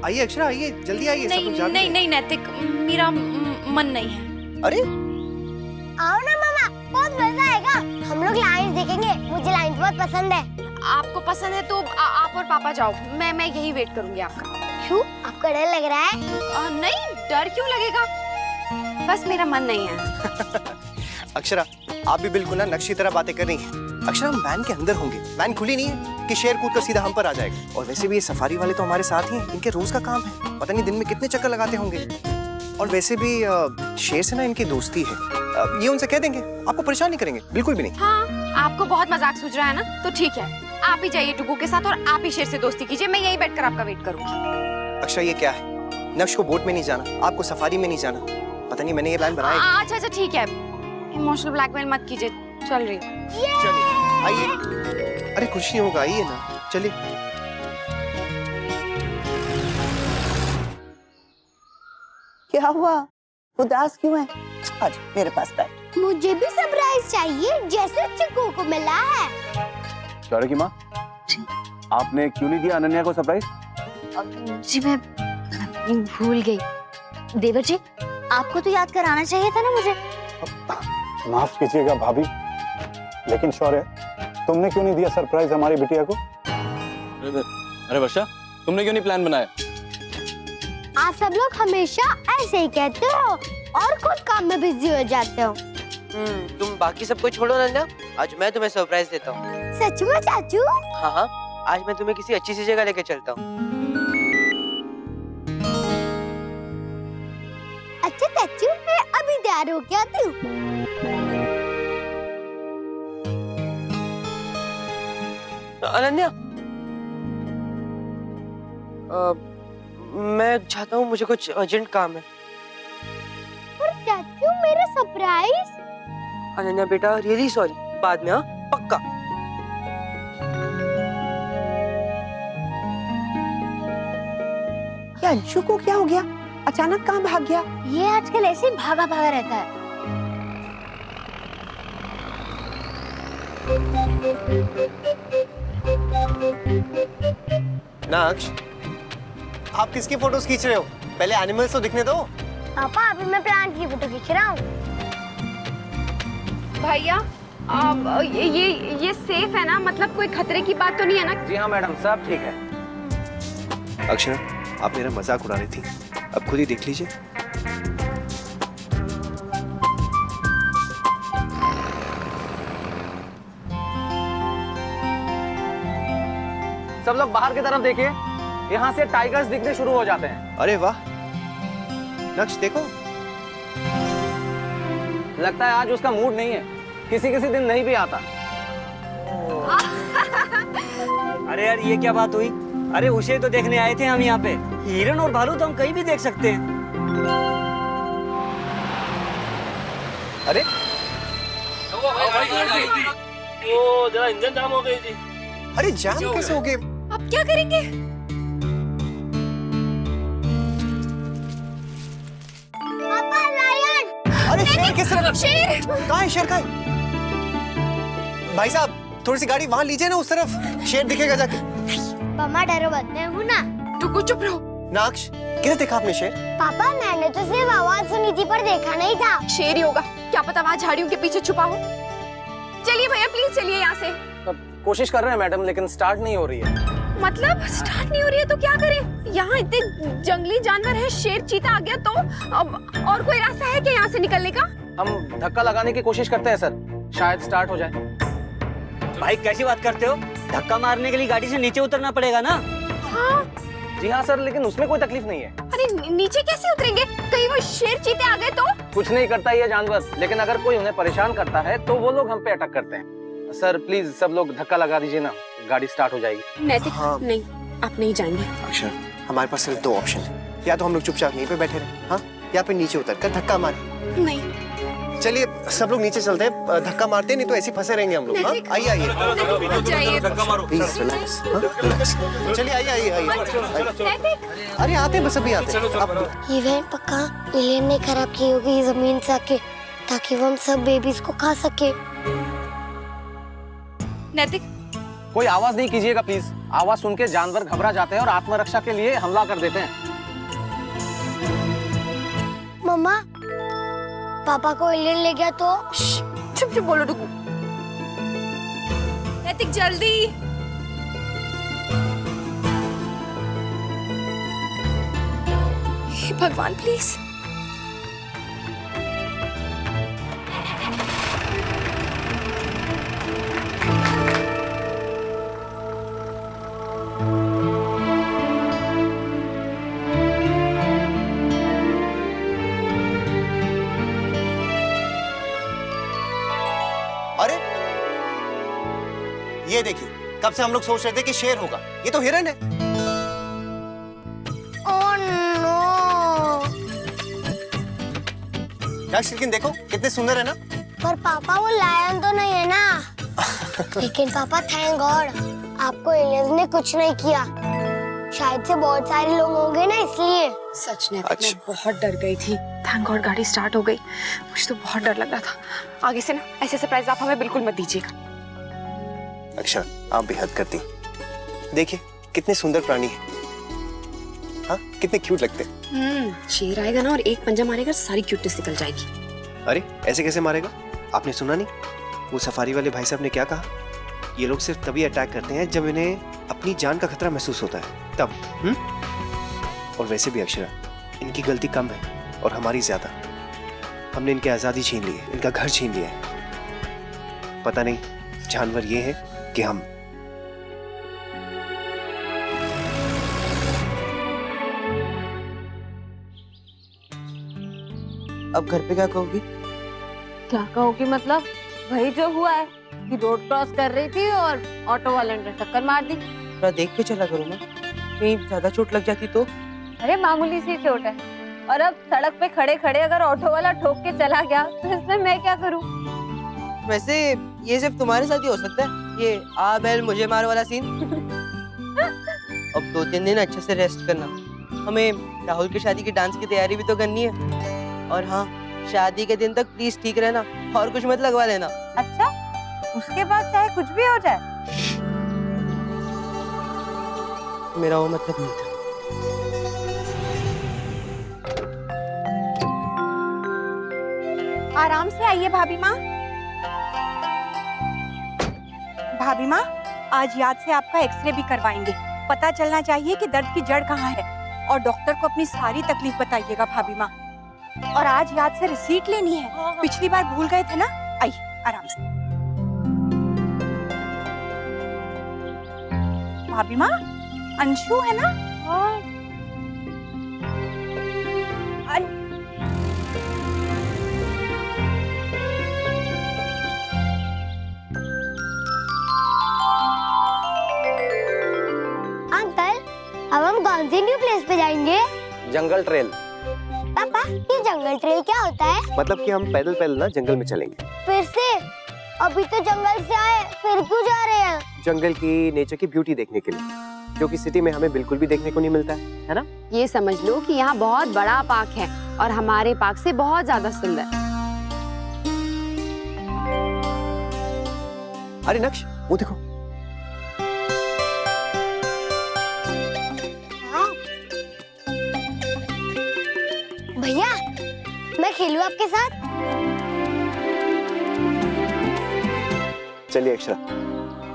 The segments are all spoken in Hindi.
आइए अक्षरा, आइए जल्दी आइए। नहीं नहीं नहीं नैतिक, मेरा मन नहीं है। अरे आओ ना मामा, बहुत मजा आएगा। हम लोग लाइन्स देखेंगे, मुझे लाइन्स बहुत पसंद है। आपको पसंद है तो आप और पापा जाओ, मैं यही वेट करूंगी आपका। क्यों, आपको डर लग रहा है? नहीं, डर क्यों लगेगा, बस मेरा मन नहीं है। अक्षरा, आप भी बिल्कुल ना नक्श की तरह बातें कर रही हैं। अक्षरा, हम वैन के अंदर होंगे, वैन खुली नहीं है कि शेर कूद कर सीधा हम पर आ जाएगा। और वैसे भी ये सफारी वाले तो हमारे साथ ही हैं, इनके रोज का काम है, पता नहीं दिन में कितने चक्कर लगाते होंगे। और वैसे भी शेर से ना इनकी दोस्ती है, ये उनसे कह देंगे, आपको परेशान नहीं करेंगे, बिल्कुल भी नहीं। हाँ, आपको बहुत मजाक सूझ रहा है ना, तो ठीक है, आप ही जाइए डुगू के साथ और आप ही शेर से दोस्ती कीजिए, मैं यही बैठकर आपका वेट करूंगी। अक्षरा, ये क्या है? नक्श को बोट में नहीं जाना, आपको सफारी में नहीं जाना, पता नहीं मैंने ये प्लान बनाया है। अच्छा ठीक है, इमोशनल ब्लैकमेल मत कीजिए, चल रही। चलिए आइए। अरे कुछ नहीं होगा, आइए ना, चलिए। क्या हुआ, उदास क्यों है? आज मेरे पास बैठ। मुझे भी सरप्राइज चाहिए, जैसे चिक्कू को मिला है। शौर्य की माँ, आपने क्यों नहीं दिया अनन्या को सरप्राइज? जी मैं भूल गई। देवर जी, आपको तो याद कराना चाहिए था ना मुझे। माफ कीजिएगा भाभी, लेकिन शौर्य, तुमने क्यों नहीं दिया सरप्राइज हमारी बिटिया को? अरे वर्षा, तुमने क्यों नहीं प्लान बनाया? आप सब लोग हमेशा ऐसे ही कहते हो और खुद काम में बिजी हो जाते हो। तुम बाकी सबको छोड़ो अनन्या, आज मैं तुम्हें सरप्राइज देता हूँ। सच में चाचू? हाँ, आज मैं तुम्हें किसी अच्छी सी जगह लेके चलता हूँ। अच्छा चाचू, मैं अभी तैयार होके आती हूँ। अनन्या, मैं चाहता हूँ, मुझे कुछ अर्जेंट काम है। पर चाचू, मेरा सरप्राइज। अनन्या बेटा, रियली सॉरी, बाद में, हाँ, पक्का। क्या अंशु को क्या हो गया, अचानक कहाँ भाग गया? ये आजकल ऐसे ही भागा भागा रहता है। नक्श, आप किसकी फोटोज खींच रहे हो? पहले एनिमल्स तो दिखने दो। पापा, अभी मैं प्लांट की फोटो खींच रहा हूँ। भैया, ये सेफ है ना, मतलब कोई खतरे की बात तो नहीं है ना? जी हाँ मैडम, सब ठीक है। अक्षरा, आप मेरा मजाक उड़ा रही थी, अब खुद ही देख लीजिए। सब लोग बाहर की तरफ देखिए, यहाँ से टाइगर्स दिखने शुरू हो जाते हैं। अरे वाह नक्श, देखो। लगता है आज उसका मूड नहीं है, किसी किसी दिन नहीं भी आता। अरे यार, ये क्या बात हुई? अरे उसे तो देखने आए थे हम यहाँ पे, हिरन और भालू तो हम कहीं भी देख सकते हैं। अरे वो जरा इंजन जाम हो गई थी। अरे जाम कैसे हो गए? अब क्या करेंगे? पापा, लायन! अरे शेर किस तरफ? शेर! कहाँ है शेर? कहाँ है? भाई साहब, थोड़ी सी गाड़ी वहाँ लीजिए ना, उस तरफ शेर दिखेगा जाके। मम्मा डरो मत, मैं हूँ ना। डुगू चुप रहो। नक्श, किधर देखा आपने शेर? पापा, मैंने तो सिर्फ आवाज सुनी थी पर देखा नहीं था। शेर ही होगा, क्या पता वहाँ झाड़ियों के पीछे छुपा हो। चलिए भैया, प्लीज चलिए यहाँ से। कोशिश कर रहे हैं मैडम, लेकिन स्टार्ट नहीं हो रही है। मतलब स्टार्ट नहीं हो रही है तो क्या करें? यहाँ इतने जंगली जानवर है, शेर चीता आ गया तो अब और कोई रास्ता है क्या यहाँ से निकलने का? हम धक्का लगाने की कोशिश करते हैं सर, शायद स्टार्ट हो जाए। भाई कैसी बात करते हो? धक्का मारने के लिए गाड़ी से नीचे उतरना पड़ेगा ना? हाँ। जी हाँ सर, लेकिन उसमें कोई तकलीफ नहीं है। अरे नीचे कैसे उतरेंगे? कहीं वो शेर चीते आ गए तो? कुछ नहीं करता ये जानवर, लेकिन अगर कोई उन्हें परेशान करता है तो वो लोग हम पे अटैक करते हैं। सर प्लीज सब लोग धक्का लगा दीजिए ना, गाड़ी स्टार्ट हो जाएगी। नैतिक, हाँ। नहीं, आप नहीं जाएंगे। अक्षर, हमारे पास सिर्फ दो ऑप्शन है, या तो हम लोग चुपचाप यहीं पे बैठे रहे, हाँ, या फिर नीचे उतर कर धक्का मारे। नहीं। चलिए सब लोग नीचे चलते हैं, धक्का मारते हैं, नहीं तो ऐसे फंसे रहेंगे हम लोग। हाँ, आइए आइए, प्लीज रिलैक्स, हाँ, रिलैक्स। चलिए आइए आइए आइए। अरे आते बस, अभी आते। ये वैन पक्का एलियन ने खराब की होगी जमीन से आके, ताकि वो हम सब बेबीज को खा सके। नैतिक, कोई आवाज नहीं कीजिएगा प्लीज। आवाज सुन के जानवर घबरा जाते हैं और आत्मरक्षा के लिए हमला कर देते हैं। मम्मा, पापा को एलियन ले गया तो? चुप चुप बोलो डुगू। नैतिक जल्दी। हे भगवान प्लीज। अरे ये देखिए, कब से हम लोग सोच रहे थे कि शेर होगा, ये तो हिरन है। Oh no. लेकिन देखो कितने सुंदर है ना। पर पापा वो लायन तो नहीं है ना। लेकिन पापा थैंक गॉड आपको एलियंस ने कुछ नहीं किया। शायद से बहुत सारे लोग होंगे ना इसलिए। सच में मैं बहुत डर गई थी। थैंक गॉड गाड़ी स्टार्ट हो गई। मुझे तो बहुत डर लग रहा था। आगे से ना ऐसे सरप्राइज आप हमें बिल्कुल मत दीजिएगा। अक्षरा, आप भी हद करती। देखिए कितने सुंदर प्राणी है। हाँ, कितने क्यूट लगते हैं। शेर आएगा ना और एक पंजा मारेगा, सारी क्यूटनेस निकल जाएगी। अरे ऐसे कैसे मारेगा? आपने सुना नहीं वो सफारी वाले भाई साहब ने क्या कहा? ये लोग सिर्फ तभी अटैक करते हैं जब इन्हें अपनी जान का खतरा महसूस होता है, तब। और वैसे भी अक्षरा, इनकी गलती कम है और हमारी ज्यादा। हमने इनकी आजादी छीन ली है, इनका घर छीन लिया है। पता नहीं जानवर ये है कि हम। अब घर पे क्या कहोगी? क्या कहोगी मतलब? वही जो हुआ है कि रोड क्रॉस कर रही थी और ऑटो वाले ने टक्कर मार दी। थोड़ा देख के चला करो ना, कहीं ज्यादा चोट लग जाती तो। अरे मामूली सी चोट है, और अब सड़क पे खड़े खड़े अगर ऑटो वाला ठोक के चला गया तो इसमें मैं क्या करूं? वैसे ये सिर्फ तुम्हारे साथ ही हो सकता है, ये आ बैल मुझे मार वाला सीन। अब 2-3 दिन अच्छे से रेस्ट करना। हमें राहुल की शादी की डांस की तैयारी भी तो करनी है। और हाँ, शादी के दिन तक प्लीज ठीक रहना और कुछ मत लगवा लेना। अच्छा, उसके बाद चाहे कुछ भी हो जाए? मेरा वो मतलब नहीं था। आराम से आइए भाभी माँ। भाभी माँ, आज याद से आपका एक्सरे भी करवाएंगे। पता चलना चाहिए कि दर्द की जड़ कहाँ है, और डॉक्टर को अपनी सारी तकलीफ बताइएगा भाभी माँ। और आज याद से रिसीट लेनी है, पिछली बार भूल गए थे ना। आइए आराम से। भाभी माँ, अंशु है ना? अंकल, अब हम कौन सी न्यू प्लेस पे जाएंगे? जंगल ट्रेल। पापा, ये जंगल ट्रेल क्या होता है? मतलब कि हम पैदल पैदल ना जंगल में चलेंगे। फिर से? अभी तो जंगल से आए, फिर क्यों जा रहे हैं? जंगल की, नेचर की ब्यूटी देखने के लिए, जो कि सिटी में हमें बिल्कुल भी देखने को नहीं मिलता है ना? ये समझ लो कि यहाँ बहुत बड़ा पार्क है और हमारे पार्क से बहुत ज्यादा सुंदर। अरे नक्श, वो देखो। भैया, मैं खेलूं आपके साथ? चलिए अक्षरा,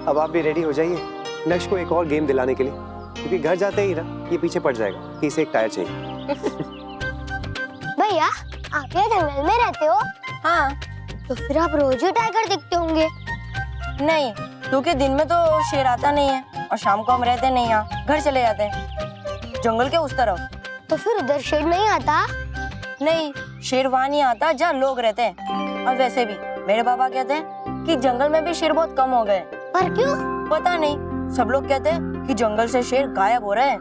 अब आप भी रेडी हो जाइए नक्श को एक और गेम दिलाने के लिए, क्योंकि घर जाते ही ना ये पीछे पड़ जाएगा कि इसे एक टायर चाहिए। भैया, आप यहाँ जंगल में रहते हो? हाँ। तो फिर आप रोज ही टाइगर देखते होंगे? नहीं, क्योंकि दिन में तो शेर आता नहीं है और शाम को हम रहते नहीं यहाँ, घर चले जाते हैं जंगल के उस तरफ। तो फिर उधर शेर नहीं आता? नहीं, शेर वहाँ नहीं आता जहाँ लोग रहते हैं। और वैसे भी मेरे पापा कहते हैं कि जंगल में भी शेर बहुत कम हो गए। पर क्यों? पता नहीं, सब लोग कहते हैं कि जंगल से शेर गायब हो रहे हैं।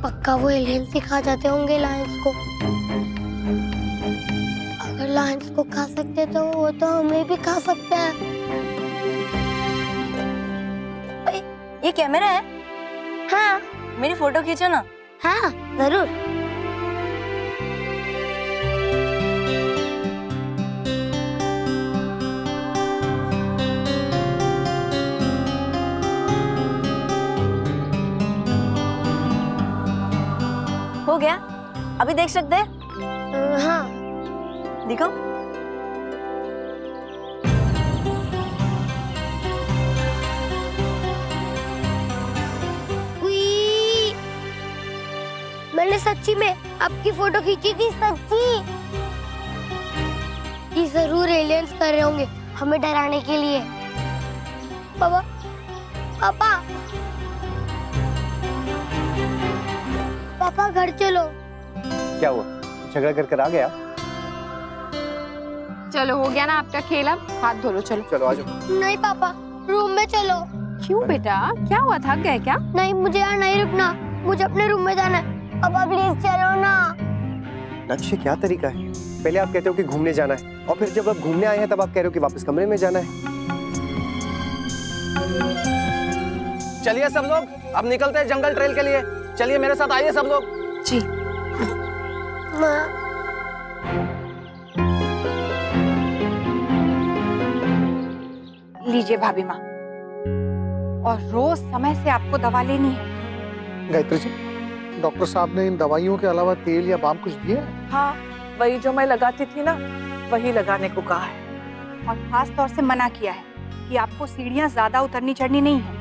पक्का वो एलियन से खा जाते होंगे लायंस को। अगर लायंस को खा सकते तो वो तो हमें भी खा सकते हैं। ये कैमरा है? हाँ। मेरी फोटो खींचो ना। हाँ, जरूर। हो गया? अभी देख सकते हैं? हाँ। दिखाओ। उई, मैंने सच्ची में आपकी फोटो खींची थी, सच्ची। ये जरूर एलियंस कर रहे होंगे हमें डराने के लिए। पापा, पापा, पापा घर चलो। क्या हुआ, झगड़ा कर आ गया? चलो हो गया ना आपका खेल, अब हाथ धो लो। चलो चलो आ जाओ। नहीं पापा, रूम में चलो। क्यों बेटा, क्या हुआ, थक गए क्या? नहीं, मुझे यहाँ नहीं रुकना, मुझे अपने रूम में जाना है। पापा प्लीज चलो ना। नक्श, क्या तरीका है? पहले आप कहते हो कि घूमने जाना है, और फिर जब आप घूमने आए हैं तब आप कह रहे हो कि वापस कमरे में जाना है। चलिए सब लोग, अब निकलते हैं जंगल ट्रेल के लिए। चलिए मेरे साथ आइए सब लोग। जी। माँ, लीजिए भाभी माँ, और रोज समय से आपको दवा लेनी है। गायत्री जी, डॉक्टर साहब ने इन दवाइयों के अलावा तेल या बाम कुछ दिए? हाँ, वही जो मैं लगाती थी ना, वही लगाने को कहा है। और खास तौर से मना किया है कि आपको सीढ़ियाँ ज्यादा उतरनी चढ़नी नहीं है।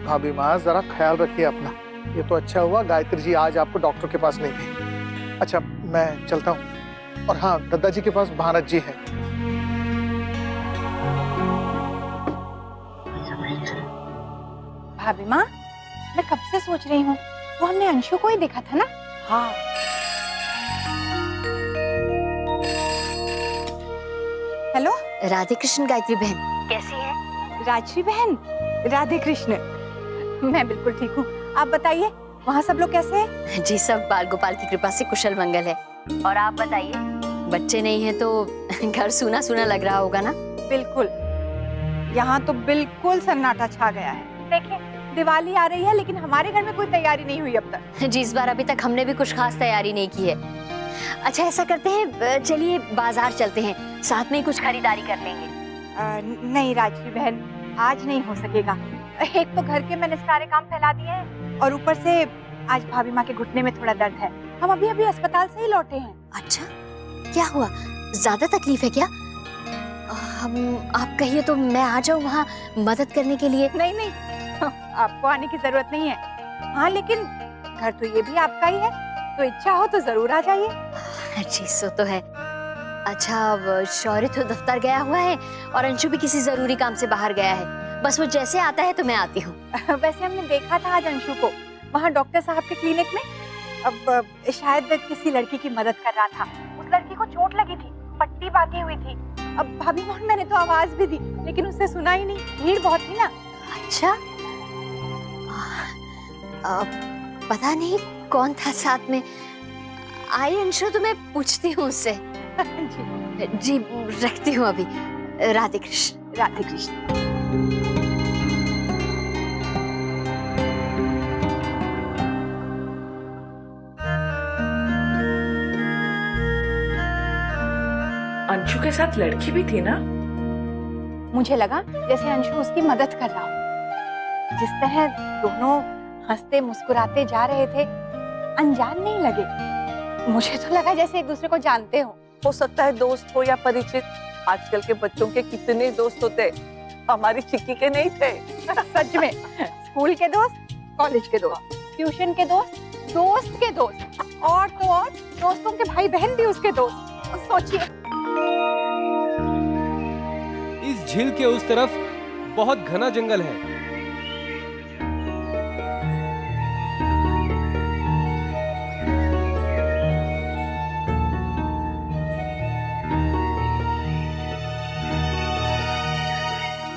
भाभी माँ, जरा ख्याल रखिए अपना। ये तो अच्छा हुआ गायत्री जी आज आपको डॉक्टर के पास नहीं गई। अच्छा, मैं चलता हूँ। और हाँ, दादाजी के पास भानत जी है। भाभी माँ, मैं कब से सोच रही हूँ, वो हमने अंशु को ही देखा था ना। हाँ। हेलो राधे कृष्ण गायत्री बहन, कैसी है? राजश्री बहन, राधे कृष्ण। मैं बिल्कुल ठीक हूँ, आप बताइए वहाँ सब लोग कैसे हैं? जी, सब बाल गोपाल की कृपा से कुशल मंगल है। और आप बताइए, बच्चे नहीं है तो घर सूना सूना लग रहा होगा ना? बिल्कुल, यहाँ तो बिल्कुल सन्नाटा छा गया है। देखिए, दिवाली आ रही है लेकिन हमारे घर में कोई तैयारी नहीं हुई अब तक। जी, इस बार अभी तक हमने भी कुछ खास तैयारी नहीं की है। अच्छा, ऐसा करते हैं, चलिए बाजार चलते हैं, साथ में ही कुछ खरीदारी कर लेंगे। नहीं राजश्री बहन, आज नहीं हो सकेगा। एक तो घर के मैंने सारे काम फैला दिए हैं, और ऊपर से आज भाभी माँ के घुटने में थोड़ा दर्द है। हम अभी अभी अस्पताल से ही लौटे हैं। अच्छा, क्या हुआ, ज्यादा तकलीफ है क्या? आप कहिए तो मैं आ जाऊँ वहाँ मदद करने के लिए। नहीं नहीं, आपको आने की जरूरत नहीं है। हाँ, लेकिन घर तो ये भी आपका ही है, तो इच्छा हो तो जरूर आ जाइए। जी, सो तो है। अच्छा, अब शौर्य तो दफ्तर गया हुआ है और अंशु भी किसी जरूरी काम से बाहर गया है। बस वो जैसे आता है तो मैं आती हूँ। वैसे हमने देखा था आज अंशु को वहाँ डॉक्टर साहब के क्लिनिक में। अब शायद किसी लड़की की मदद कर रहा था। उस लड़की को चोट लगी थी, पट्टी बांधी हुई थी। अब भाभी मोहन, मैंने तो आवाज भी दी लेकिन उससे सुना ही नहीं, भीड़ बहुत थी ना। अच्छा, पता नहीं कौन था साथ में। आई अंशु, तो मैं पूछती हूँ उससे। जी, रखती हूँ अभी। राधे कृष्ण। राधे कृष्ण। अंशु के साथ लड़की भी थी ना? मुझे लगा जैसे अंशु उसकी मदद कर रहा हो। जिस तरह दोनों हंसते मुस्कुराते जा रहे थे, अनजान नहीं लगे। मुझे तो लगा जैसे एक दूसरे को जानते हो सकता है दोस्त हो या परिचित। आजकल के बच्चों के कितने दोस्त होते, हमारी चिक्की के नहीं थे। सच में, स्कूल के दोस्त, कॉलेज के दोस्त, ट्यूशन के दोस्त, दोस्त के दोस्त, और तो और दोस्तों के भाई बहन भी उसके दोस्त। सोचिए, इस झील के उस तरफ बहुत घना जंगल है।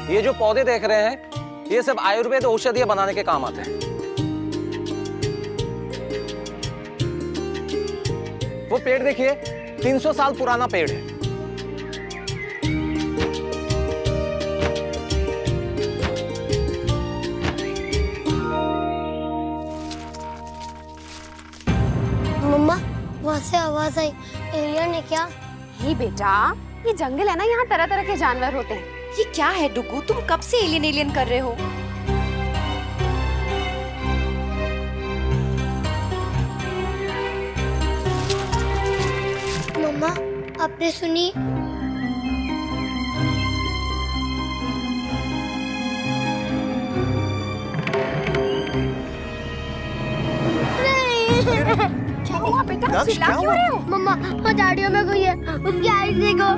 ये जो पौधे देख रहे हैं, ये सब आयुर्वेद औषधियां बनाने के काम आते हैं। वो पेड़ देखिए, 300 साल पुराना पेड़ है। मम्मा, वहाँ से आवाज आई, एलियन है क्या? हे बेटा, ये जंगल है ना, यहाँ तरह तरह के जानवर होते हैं। ये क्या है डुगू, तुम कब से एलियन एलियन कर रहे हो? आपने सुनी? क्या हुआ बेटा? नक्श, चिल्ला क्या क्यों हुआ? रहे हो? मम्मा वो दाढ़ियों में कोई है, उसकी आईज देखो।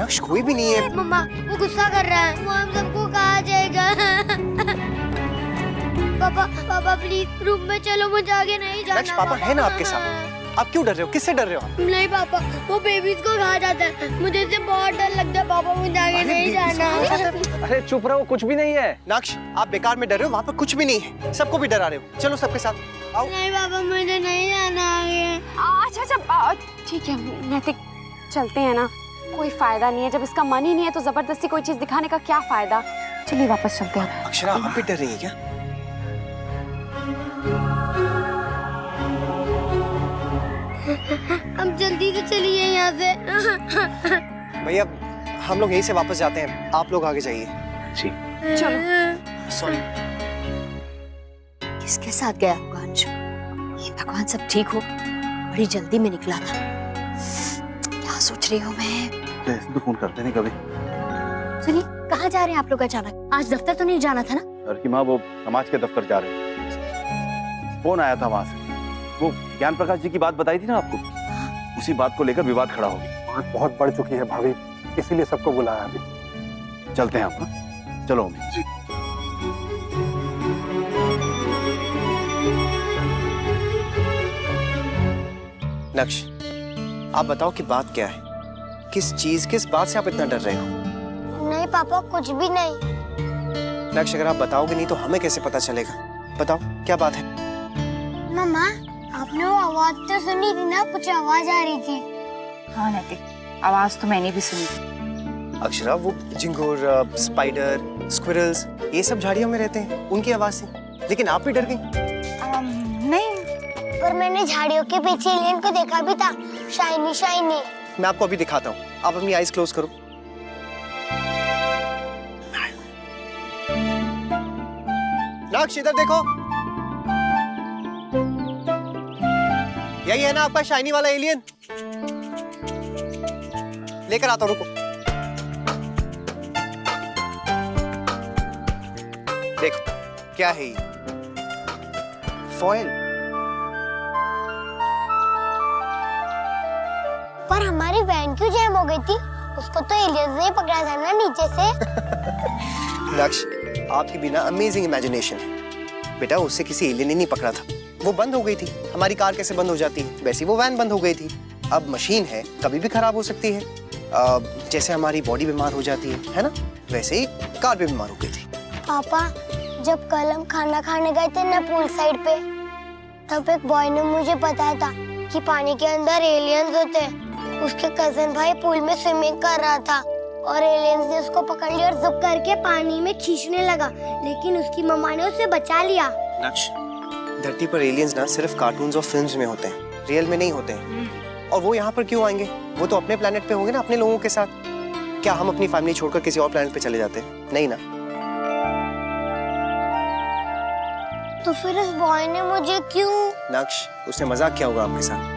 नक्श कोई भी नहीं है। मम्मा वो गुस्सा कर रहा है, वो हम सबको कहा जाएगा। पापा प्लीज रूम में चलो, मुझे आगे नहीं जाना। नक्श पापा है ना आपके साथ, आप क्यों डर रहे हो? किससे डर रहे हो आप? नहीं पापा, वो बेबीज को कहा जाता है, मुझे इससे बहुत डर लगता है। पापा मुझे आगे नहीं जाना। अरे चुप रहो, कुछ भी नहीं है। नक्श आप बेकार में डर रहे हो, वहाँ पर कुछ भी नहीं है। सबको भी डरा रहे हो। चलो सबके साथ आओ। नहीं पापा मुझे नहीं जाना आगे। अच्छा ठीक है नैतिक, चलते हैं ना, कोई फायदा नहीं है। जब इसका मन ही नहीं है तो जबरदस्ती कोई चीज दिखाने का क्या फायदा। चलिए वापस चलते हैं। अक्षरा आप भी डर रही है क्या? अब जल्दी से चलिए यहाँ से। भैया हम लोग यहीं से वापस जाते हैं, आप लोग आगे जाइए। जी चलो। सॉरी। किसके साथ गया होगा अंशु? ये भगवान सब ठीक हो, बड़ी जल्दी में निकला था। क्या सोच रही हूँ मैं? तो फोन करते नहीं कभी। सुनिए, कहाँ जा रहे हैं आप लोग अचानक? आज दफ्तर तो नहीं जाना था ना? सर की माँ वो समाज के दफ्तर जा रहे हैं। फोन आया था वहाँ से, वो ज्ञान प्रकाश जी की बात बताई थी ना आपको, उसी बात को लेकर विवाद खड़ा हो गया। बात बहुत बढ़ चुकी है भाभी, इसीलिए सबको बुलाया अभी। चलते हैं आप। हाँ? चलो जी। नक्श आप बताओ कि बात क्या है? किस चीज, किस बात से आप इतना डर रहे हो? नहीं पापा कुछ भी नहीं। नक्श अगर आप बताओगे नहीं तो हमें कैसे पता चलेगा? बताओ क्या बात है? मम्मा आपने वो आवाज तो सुनी थी ना, कुछ आवाज आ रही थी। हाँ नैतिक, आवाज तो मैंने भी सुनी थी। अक्षरा वो झिंगुर, स्पाइडर, स्क्विरल्स ये सब झाड़ियों में रहते हैं, उनकी आवाज थी। लेकिन आप भी डर गई। नहीं, पर मैंने झाड़ियों के पीछे एलियन को देखा भी था, शाइनी शाइनी। मैं आपको अभी दिखाता हूँ, आप अपनी आईज क्लोज करो। नक्श इधर देखो, यही है ना आपका शाइनी वाला एलियन? लेकर आता हूं, रुको। देखो क्या है ये? फॉयल। पर हमारी वैन क्यों जैम हो गई थी? उसको तो एलियंस ने पकड़ा था ना नीचे से। नक्श आपकी बिना अमेजिंग इमेजिनेशन है। बेटा उससे किसी एलियन ने नहीं पकड़ा था, वो बंद हो गई थी। हमारी कार कैसे बंद हो जाती है, वैसे वो वैन बंद हो गई थी। अब मशीन है, कभी भी खराब हो सकती है। जैसे हमारी बॉडी बीमार हो जाती है ना, वैसे ही कार भी बीमार हो गई थी। पापा जब कल हम खाना खाने गए थे ना पूल साइड पे, तब एक बॉय ने मुझे बताया था कि पानी के अंदर एलियंस होते हैं। उसके कजन भाई पूल में स्विमिंग कर रहा था और एलियंस ने उसको पकड़ लिया और ज़ुप करके पानी में खींचने लगा, लेकिन उसकी मम्मा ने उसे बचा लिया। नक्श धरती पर एलियंस ना सिर्फ कार्टून्स और फिल्म्स में होते हैं, रियल में नहीं होते हैं। और वो यहाँ पर क्यों आएंगे? वो तो अपने प्लेनेट पे होंगे ना, अपने लोगों के साथ। क्या हम अपनी फैमिली छोड़कर किसी और प्लेनेट पे चले जाते हैं? नहीं ना। तो फिर उस बॉय ने मुझे क्यों? नक्श उसने मजाक किया होगा आपके साथ।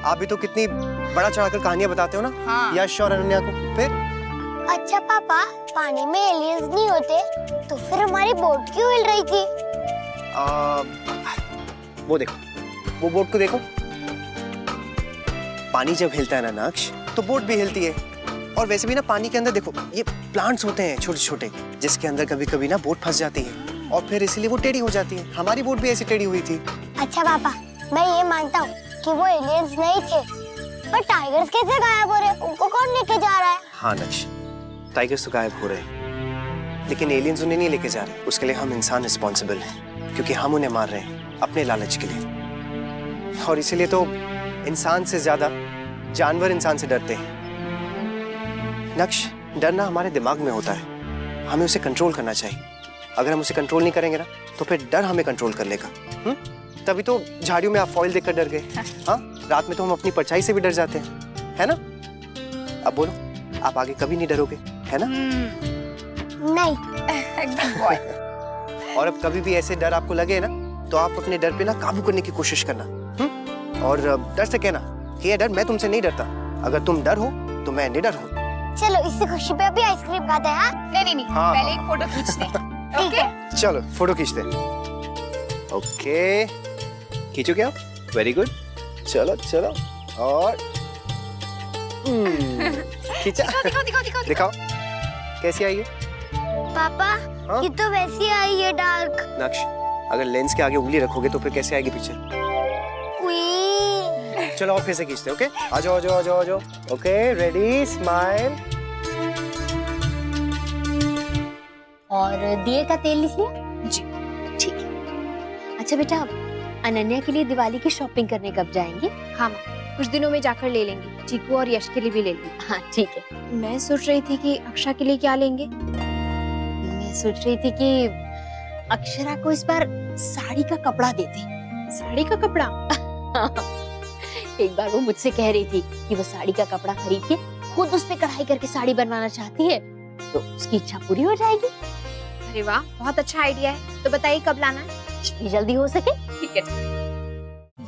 आप भी तो कितनी बड़ा चढ़ाकर कहानियां बताते हो ना। हाँ। यश और अनन्या को। फिर अच्छा पापा पानी में एलियंस नहीं होते तो फिर हमारी बोट क्यों हिल रही थी? वो देखो, वो बोट को देखो। पानी जब हिलता है ना नक्श, तो बोट भी हिलती है। और वैसे भी ना पानी के अंदर देखो, ये प्लांट्स होते हैं छोटे छोटे, जिसके अंदर कभी कभी ना बोट फंस जाती है और फिर इसलिए वो टेढ़ी हो जाती है। हमारी बोट भी ऐसी टेढ़ी हुई थी। अच्छा पापा मैं ये मानता हूँ कि वो एलियंस नहीं थे, पर टाइगर्स कैसे गायब हो रहे? उनको कौन लेके जा रहा है? हाँ नक्श टाइगर्स तो गायब हो रहे हैं, लेकिन एलियंस उन्हें नहीं लेके जा रहे। उसके लिए हम इंसान रिस्पॉन्सिबल हैं, क्योंकि हम उन्हें मार रहे हैं अपने लालच के लिए। और इसीलिए तो इंसान से ज्यादा जानवर इंसान से डरते हैं। नक्श डरना हमारे दिमाग में होता है, हमें उसे कंट्रोल करना चाहिए। अगर हम उसे कंट्रोल नहीं करेंगे ना, तो फिर डर हमें कंट्रोल कर लेगा। तभी तो झाड़ियों में आप फॉइल देखकर डर गए। हाँ रात में तो हम अपनी परछाई से भी डर जाते हैं, है ना? अब बोलो, आप आगे कभी नहीं डरोगे, है ना? नहीं। और अब कभी भी ऐसे डर आपको लगे ना, तो आप अपने डर पे ना काबू करने की कोशिश करना। और डर से कहना कि ये डर मैं तुमसे नहीं डरता। अगर तुम डर हो तो मैं निडर हूँ। चलो इसी खुशी पे अभी आइसक्रीम खाते हैं। हाँ? नहीं हाँ, पहले एक फोटो खींचते हैं। ठीक है। चलो फोटो खींचते हैं। ओके खींचो क्या? Very good. चलो चलो और खींचा। दिखाओ। दिखाओ कैसी आई है? पापा हाँ? ये तो वैसी आई है डार्क। नक्श अगर लेंस के आगे उंगली रखोगे तो फिर कैसे आएगी पिक्चर? चलो और फिर से खींचते हैं। ओके आ जाओ। Okay ready smile. और दिए का तेल लिख लिया? जी ठीक है। अच्छा बेटा, अनन्या के लिए दिवाली की शॉपिंग करने कब जाएंगे? हाँ माँ, कुछ दिनों में जाकर ले लेंगे। चीकू और यश के लिए भी ले लेंगे। हाँ ठीक है। मैं सोच रही थी कि अक्षा के लिए क्या लेंगे। मैं सोच रही थी कि अक्षरा को इस बार साड़ी का कपड़ा देते। साड़ी का कपड़ा? एक बार वो मुझसे कह रही थी कि वो साड़ी का कपड़ा खरीद के खुद उस पे कढ़ाई करके साड़ी बनवाना चाहती है, तो उसकी इच्छा पूरी हो जाएगी। अरे वाह, बहुत अच्छा आइडिया है। तो बताइए कब लाना है? जितनी जल्दी हो सके। ठीक है।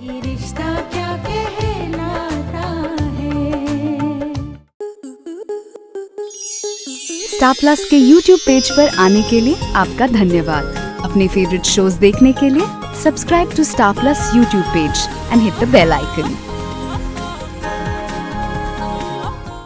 ये रिश्ता क्या कहलाता है। स्टार प्लस के YouTube पेज पर आने के लिए आपका धन्यवाद। अपने फेवरेट शोज देखने के लिए subscribe to Star Plus YouTube page and hit the bell icon.